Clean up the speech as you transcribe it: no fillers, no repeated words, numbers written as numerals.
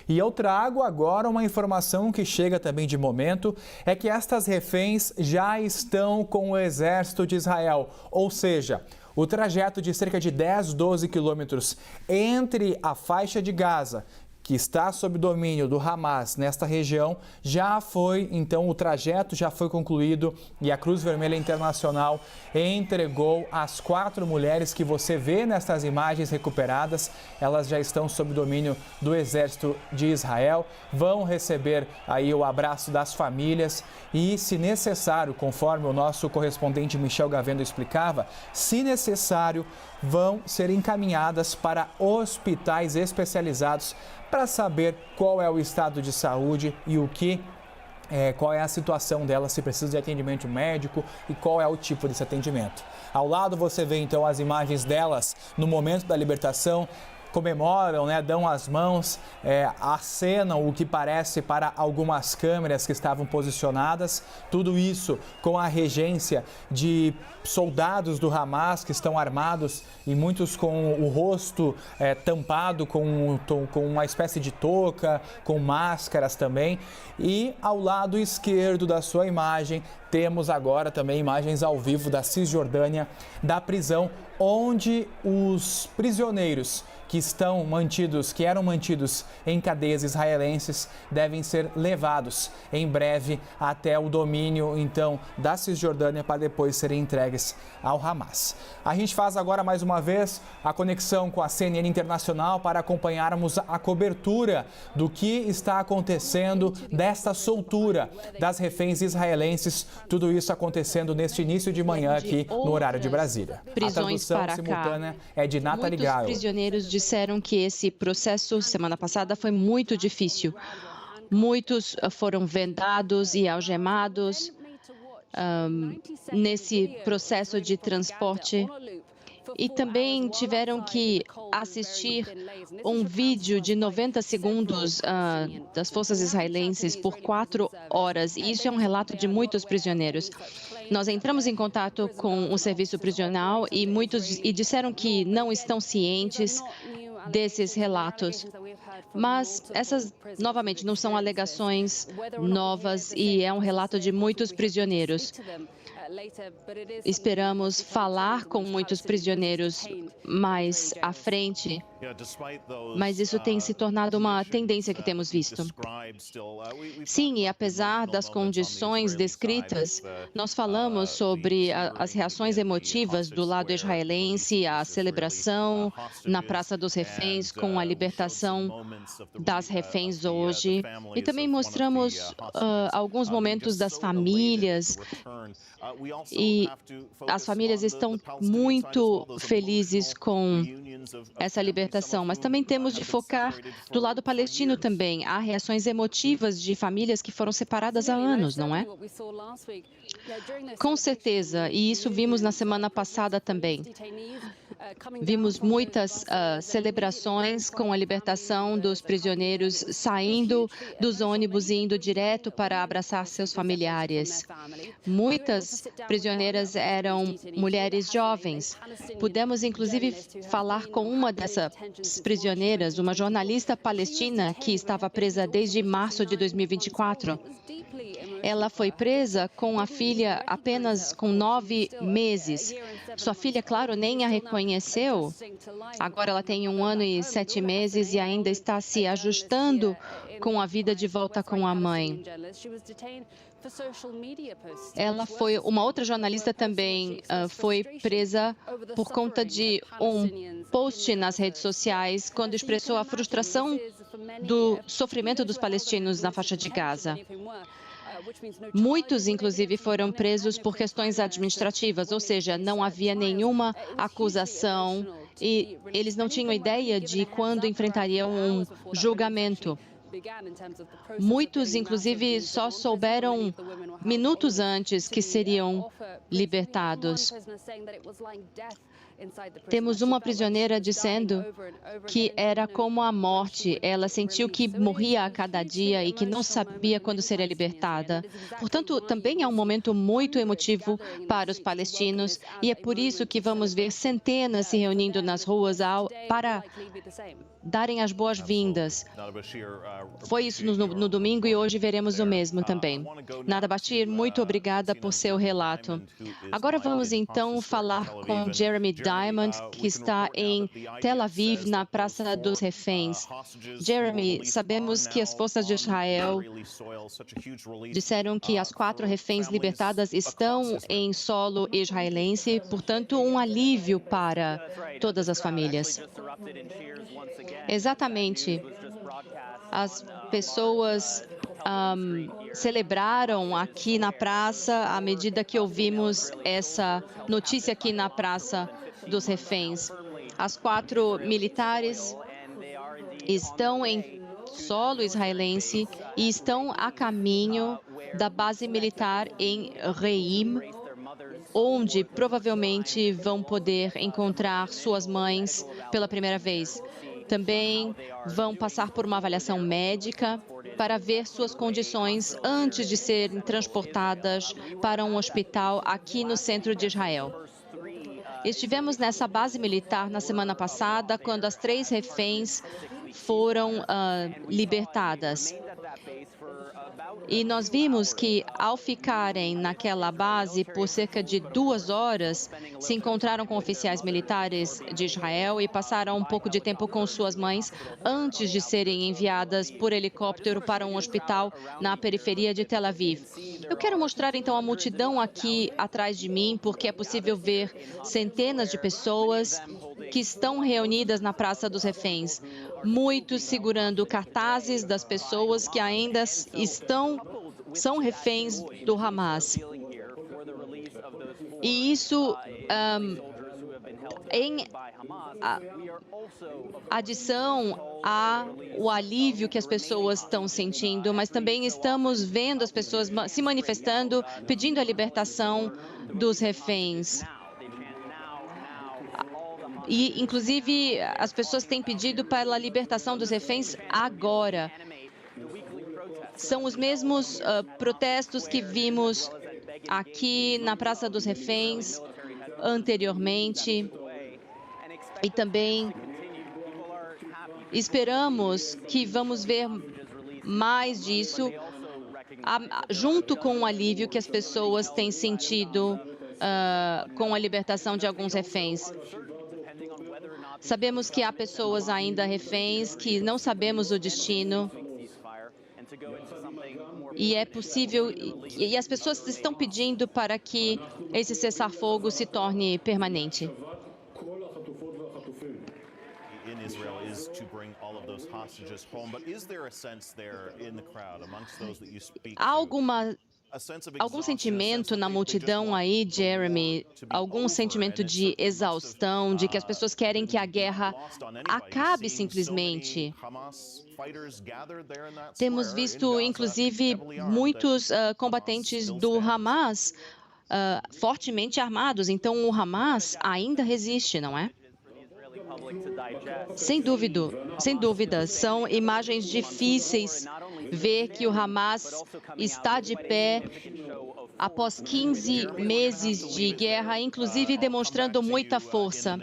E eu trago agora uma informação que chega também de momento, é que estas reféns já estão com o exército de Israel, ou seja, o trajeto de cerca de 10, 12 quilômetros entre a faixa de Gaza, que está sob domínio do Hamas nesta região, o trajeto já foi concluído e a Cruz Vermelha Internacional entregou as 4 mulheres que você vê nestas imagens recuperadas. Elas já estão sob domínio do Exército de Israel, vão receber aí o abraço das famílias e, se necessário, conforme o nosso correspondente Michel Gavendo explicava, se necessário, vão ser encaminhadas para hospitais especializados para saber qual é o estado de saúde e qual é a situação dela, se precisa de atendimento médico e qual é o tipo desse atendimento. Ao lado você vê então as imagens delas no momento da libertação, comemoram, dão as mãos, acenam o que parece para algumas câmeras que estavam posicionadas. Tudo isso com a regência de soldados do Hamas que estão armados e muitos com o rosto tampado com uma espécie de touca, com máscaras também. E ao lado esquerdo da sua imagem, temos agora também imagens ao vivo da Cisjordânia, da prisão onde os prisioneiros que eram mantidos em cadeias israelenses devem ser levados em breve até o domínio então da Cisjordânia para depois serem entregues ao Hamas. A gente faz agora mais uma vez a conexão com a CNN Internacional para acompanharmos a cobertura do que está acontecendo desta soltura das reféns israelenses, tudo isso acontecendo neste início de manhã aqui no horário de Brasília. A tradução simultânea é de Nathalie Gale. Muitos prisioneiros disseram que esse processo, semana passada, foi muito difícil. Muitos foram vendados e algemados nesse processo de transporte. E também tiveram que assistir um vídeo de 90 segundos das forças israelenses por 4 horas. E isso é um relato de muitos prisioneiros. Nós entramos em contato com o serviço prisional e muitos disseram que não estão cientes desses relatos. Mas essas, novamente, não são alegações novas e é um relato de muitos prisioneiros. Esperamos falar com muitos prisioneiros mais à frente, mas isso tem se tornado uma tendência que temos visto. Sim, e apesar das condições descritas, nós falamos sobre as reações emotivas do lado israelense, a celebração na Praça dos Reféns com a libertação das reféns hoje, e também mostramos alguns momentos das famílias. E as famílias estão muito felizes com essa libertação, mas também temos de focar do lado palestino também. Há reações emotivas de famílias que foram separadas há anos, não é? Com certeza, e isso vimos na semana passada também. Vimos muitas celebrações com a libertação dos prisioneiros saindo dos ônibus e indo direto para abraçar seus familiares. Muitas prisioneiras eram mulheres jovens. Pudemos, inclusive, falar com uma dessas prisioneiras, uma jornalista palestina que estava presa desde março de 2024. Ela foi presa com a filha apenas com 9 meses. Sua filha, claro, nem a reconheceu. Agora ela tem 1 ano e 7 meses e ainda está se ajustando com a vida de volta com a mãe. Uma outra jornalista também foi presa por conta de um post nas redes sociais quando expressou a frustração do sofrimento dos palestinos na faixa de Gaza. Muitos, inclusive, foram presos por questões administrativas, ou seja, não havia nenhuma acusação e eles não tinham ideia de quando enfrentariam um julgamento. Muitos, inclusive, só souberam minutos antes que seriam libertados. Temos uma prisioneira dizendo que era como a morte. Ela sentiu que morria a cada dia e que não sabia quando seria libertada. Portanto, também é um momento muito emotivo para os palestinos e é por isso que vamos ver centenas se reunindo nas ruas para darem as boas-vindas. Foi isso no domingo e hoje veremos o mesmo também. Nada Bashir, muito obrigada por seu relato. Agora vamos então falar com Jeremy Diamond, que está em Tel Aviv, na Praça dos Reféns. Jeremy, sabemos que as forças de Israel disseram que as 4 reféns libertadas estão em solo israelense, portanto, um alívio para todas as famílias. Exatamente. As pessoas celebraram aqui na praça à medida que ouvimos essa notícia aqui na Praça dos Reféns. As 4 militares estão em solo israelense e estão a caminho da base militar em Reim, onde provavelmente vão poder encontrar suas mães pela primeira vez. Também vão passar por uma avaliação médica para ver suas condições antes de serem transportadas para um hospital aqui no centro de Israel. Estivemos nessa base militar na semana passada, quando as 3 reféns foram libertadas. E nós vimos que, ao ficarem naquela base por cerca de 2 horas, se encontraram com oficiais militares de Israel e passaram um pouco de tempo com suas mães antes de serem enviadas por helicóptero para um hospital na periferia de Tel Aviv. Eu quero mostrar, então, a multidão aqui atrás de mim, porque é possível ver centenas de pessoas que estão reunidas na Praça dos Reféns, muitos segurando cartazes das pessoas que ainda são reféns do Hamas. E isso em adição ao alívio que as pessoas estão sentindo, mas também estamos vendo as pessoas se manifestando, pedindo a libertação dos reféns. E, inclusive, as pessoas têm pedido pela libertação dos reféns agora. São os mesmos protestos que vimos aqui na Praça dos Reféns anteriormente. E também esperamos que vamos ver mais disso, junto com o alívio que as pessoas têm sentido com a libertação de alguns reféns. Sabemos que há pessoas ainda reféns que não sabemos o destino. E é possível, e as pessoas estão pedindo para que esse cessar-fogo se torne permanente. Há algum sentimento na multidão aí, Jeremy? Algum sentimento de exaustão, de que as pessoas querem que a guerra acabe simplesmente? Temos visto, inclusive, muitos combatentes do Hamas fortemente armados. Então, o Hamas ainda resiste, não é? Sem dúvida, são imagens difíceis ver que o Hamas está de pé após 15 meses de guerra, inclusive demonstrando muita força.